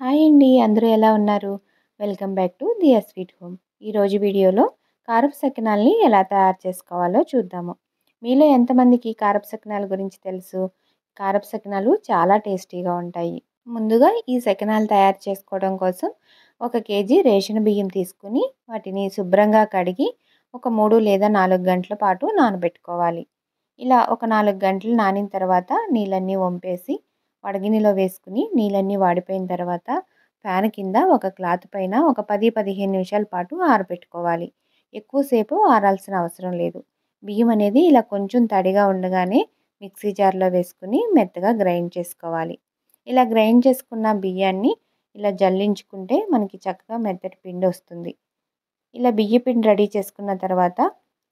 Hi అండి. అందరూ ఎలా ఉన్నారు? Welcome back to Diya sweet home. ఈరోజు వీడియోలో కారపు సకినాల్ని ఎలా తయారు చేసుకోవాలో చూద్దాము. మీలో ఎంతమందికి కారపు సకినాల గురించి తెలుసు? కారపు సకినాలు చాలా టేస్టీగా ఉంటాయి. ముందుగా ఈ సకినాలు తయారు చేసుకోవడం కోసం 1 కేజీ రేషన్ బియ్యం తీసుకుని వాటిని శుభ్రంగా కడిగి ఒక 3 లేదా 4 గంటల పాటు నానబెట్టుకోవాలి. ఇలా ఒక 4 గంటలు నానిన తర్వాత నీళ్ళన్నీ వంపేసి వడగిన్నెలో వేసుకుని నీళ్ళన్నీ వాడిపోయిన తర్వాత ఫ్యాన్ కింద ఒక క్లాత్ పైన ఒక 10, 15 నిమిషాల పాటు ఆరబెట్టుకోవాలి. ఎక్కువసేపు ఆరాల్సిన అవసరం లేదు. బియ్యం అనేది ఇలా కొంచెం తడిగా ఉండగానే మిక్సీ జార్లో వేసుకుని మెత్తగా గ్రైండ్ చేసుకోవాలి. ఇలా గ్రైండ్ చేసుకున్న బియ్యాన్ని ఇలా జల్లించుకుంటే మనకి చక్కగా మెత్తటి పిండి వస్తుంది. ఇలా బియ్య పిండి రెడీ చేసుకున్న తర్వాత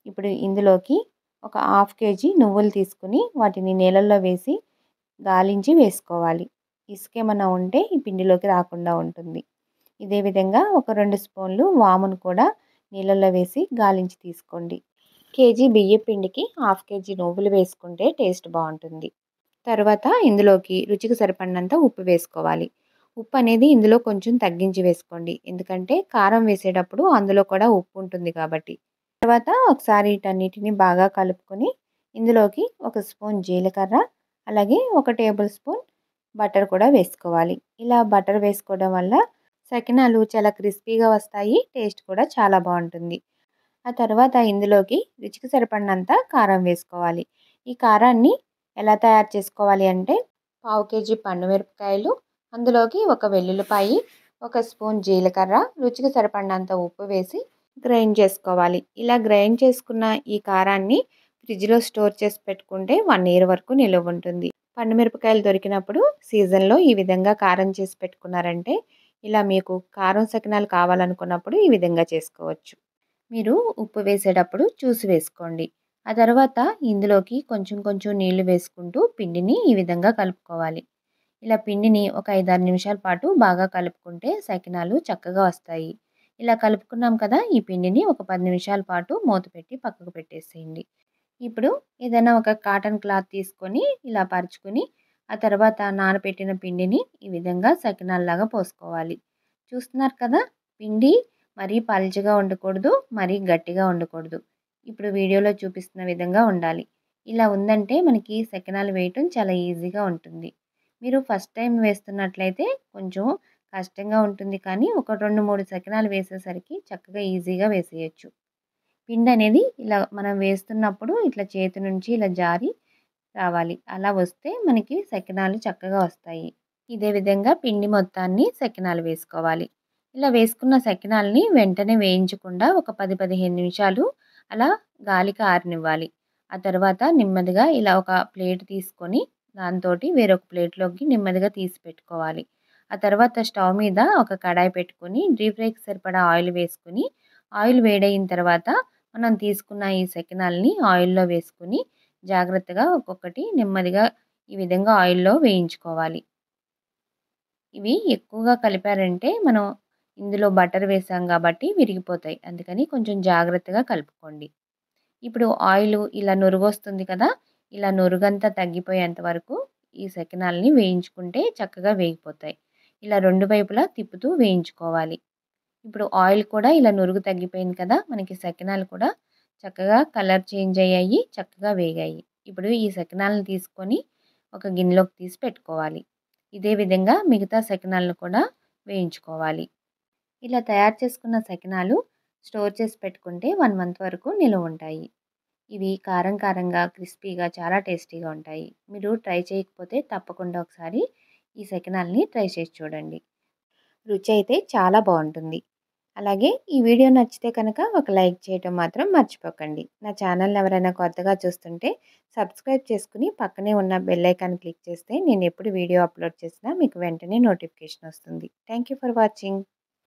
ఇప్పుడు ఇందులోకి ఒక హాఫ్ కేజీ నువ్వులు తీసుకుని వాటిని నీళ్ళల్లో వేసి గాలించి వేసుకోవాలి. ఇసుకేమన్నా ఉంటే ఈ పిండిలోకి రాకుండా ఉంటుంది. ఇదే విధంగా ఒక 2 స్పూన్లు వామును కూడా నీళ్ళల్లో వేసి గాలించి తీసుకోండి. కేజీ బియ్య పిండికి హాఫ్ కేజీ నువ్వులు వేసుకుంటే టేస్ట్ బాగుంటుంది. తర్వాత ఇందులోకి రుచికి సరిపడినంత ఉప్పు వేసుకోవాలి. ఉప్పు అనేది ఇందులో కొంచెం తగ్గించి వేసుకోండి. ఎందుకంటే కారం వేసేటప్పుడు అందులో కూడా ఉప్పు ఉంటుంది కాబట్టి. తర్వాత ఒకసారి వీటన్నిటిని బాగా కలుపుకొని ఇందులోకి 1 స్పూన్ జీలకర్ర, అలాగే 1 టేబుల్ స్పూన్ బటర్ కూడా వేసుకోవాలి. ఇలా బటర్ వేసుకోవడం వల్ల సకినాలు చాలా క్రిస్పీగా వస్తాయి. టేస్ట్ కూడా చాలా బాగుంటుంది. ఆ తర్వాత ఇందులోకి రుచికి సరిపడినంత కారం వేసుకోవాలి. ఈ కారాన్ని ఎలా తయారు చేసుకోవాలి అంటే పావు కేజీ పండుమిరపకాయలు, అందులోకి ఒక వెల్లుల్లిపాయి, 1 స్పూన్ జీలకర్ర, రుచికి సరిపడినంత ఉప్పు వేసి గ్రైండ్ చేసుకోవాలి. ఇలా గ్రైండ్ చేసుకున్న ఈ కారాన్ని ఫ్రిడ్జ్లో స్టోర్ చేసి పెట్టుకుంటే 1 ఇయర్ వరకు నిలువ ఉంటుంది. పండుమిరపకాయలు దొరికినప్పుడు సీజన్లో ఈ విధంగా కారం చేసి పెట్టుకున్నారంటే ఇలా మీకు కారం సకినాలు కావాలనుకున్నప్పుడు ఈ విధంగా చేసుకోవచ్చు. మీరు ఉప్పు వేసేటప్పుడు చూసి వేసుకోండి. ఆ తర్వాత ఇందులోకి కొంచెం కొంచెం నీళ్లు వేసుకుంటూ పిండిని ఈ విధంగా కలుపుకోవాలి. ఇలా పిండిని ఒక 5, 6 నిమిషాల పాటు బాగా కలుపుకుంటే సకినాలు చక్కగా వస్తాయి. ఇలా కలుపుకున్నాం కదా, ఈ పిండిని ఒక 10 నిమిషాల పాటు మూత పెట్టి పక్కకు పెట్టేసేయండి. ఇప్పుడు ఏదైనా ఒక కాటన్ క్లాత్ తీసుకొని ఇలా పరుచుకొని ఆ తర్వాత నానబెట్టిన పిండిని ఈ విధంగా సకినాల్లాగా పోసుకోవాలి. చూస్తున్నారు కదా, పిండి మరీ పల్చగా ఉండకూడదు, మరీ గట్టిగా ఉండకూడదు. ఇప్పుడు వీడియోలో చూపిస్తున్న విధంగా ఉండాలి. ఇలా ఉందంటే మనకి సకినాలు వేయటం చాలా ఈజీగా ఉంటుంది. మీరు ఫస్ట్ టైం వేస్తున్నట్లయితే కొంచెం కష్టంగా ఉంటుంది, కానీ ఒక 2, 3 సకినాలు వేసేసరికి చక్కగా ఈజీగా వేసేయచ్చు. పిండి అనేది ఇలా మనం వేస్తున్నప్పుడు ఇట్లా చేతి నుంచి ఇలా జారి రావాలి. అలా వస్తే మనకి సకినాలు చక్కగా వస్తాయి. ఇదే విధంగా పిండి మొత్తాన్ని సకినాలు వేసుకోవాలి. ఇలా వేసుకున్న సకినాల్ని వెంటనే వేయించకుండా ఒక 10, 15 నిమిషాలు అలా గాలికి ఆరనివ్వాలి. ఆ తర్వాత నెమ్మదిగా ఇలా ఒక ప్లేట్ తీసుకొని దాంతోటి వేరొక ప్లేట్‌లోకి నెమ్మదిగా తీసి పెట్టుకోవాలి. ఆ తర్వాత స్టవ్ మీద ఒక కడాయి పెట్టుకొని డీప్ ఫ్రైకి సరిపడా ఆయిల్ వేసుకొని, ఆయిల్ వేడయిన తర్వాత మనం తీసుకున్న ఈ సకినాల్ని ఆయిల్‌లో వేసుకొని జాగ్రత్తగా ఒక్కొక్కటి నెమ్మదిగా ఈ విధంగా ఆయిల్‌లో వేయించుకోవాలి. ఇవి ఎక్కువగా కలిపారంటే మనం ఇందులో బటర్ వేసాం కాబట్టి విరిగిపోతాయి. అందుకని కొంచెం జాగ్రత్తగా కలుపుకోండి. ఇప్పుడు ఆయిలు ఇలా నురుగొస్తుంది కదా, ఇలా నురుగంతా తగ్గిపోయేంత వరకు ఈ సకినాల్ని వేయించుకుంటే చక్కగా వేగిపోతాయి. ఇలా 2 వైపులా తిప్పుతూ వేయించుకోవాలి. ఇప్పుడు ఆయిల్ కూడా ఇలా నురుగు తగ్గిపోయింది కదా, మనకి సకినాలు కూడా చక్కగా కలర్ చేంజ్ అయ్యాయి, చక్కగా వేగాయి. ఇప్పుడు ఈ సకినాలను తీసుకొని ఒక గిన్నెలోకి తీసి పెట్టుకోవాలి. ఇదే విధంగా మిగతా సకినాలను కూడా వేయించుకోవాలి. ఇలా తయారు చేసుకున్న సకినాలు స్టోర్ చేసి పెట్టుకుంటే 1 మంత్ వరకు నిలువ ఉంటాయి. ఇవి కారం కారంగా, క్రిస్పీగా చాలా టేస్టీగా ఉంటాయి. మీరు ట్రై చేయకపోతే తప్పకుండా ఒకసారి ఈ సకినాల్ని ట్రై చేసి చూడండి. రుచి అయితే చాలా బాగుంటుంది. అలాగే ఈ వీడియో నచ్చితే కనుక ఒక లైక్ చేయటం మాత్రం మర్చిపోకండి. నా ఛానల్‌ని ఎవరైనా కొత్తగా చూస్తుంటే సబ్స్క్రైబ్ చేసుకుని పక్కనే ఉన్న బెల్ ఐకాన్ క్లిక్ చేస్తే నేను ఎప్పుడు వీడియో అప్లోడ్ చేసినా మీకు వెంటనే నోటిఫికేషన్ వస్తుంది. Thank you for watching.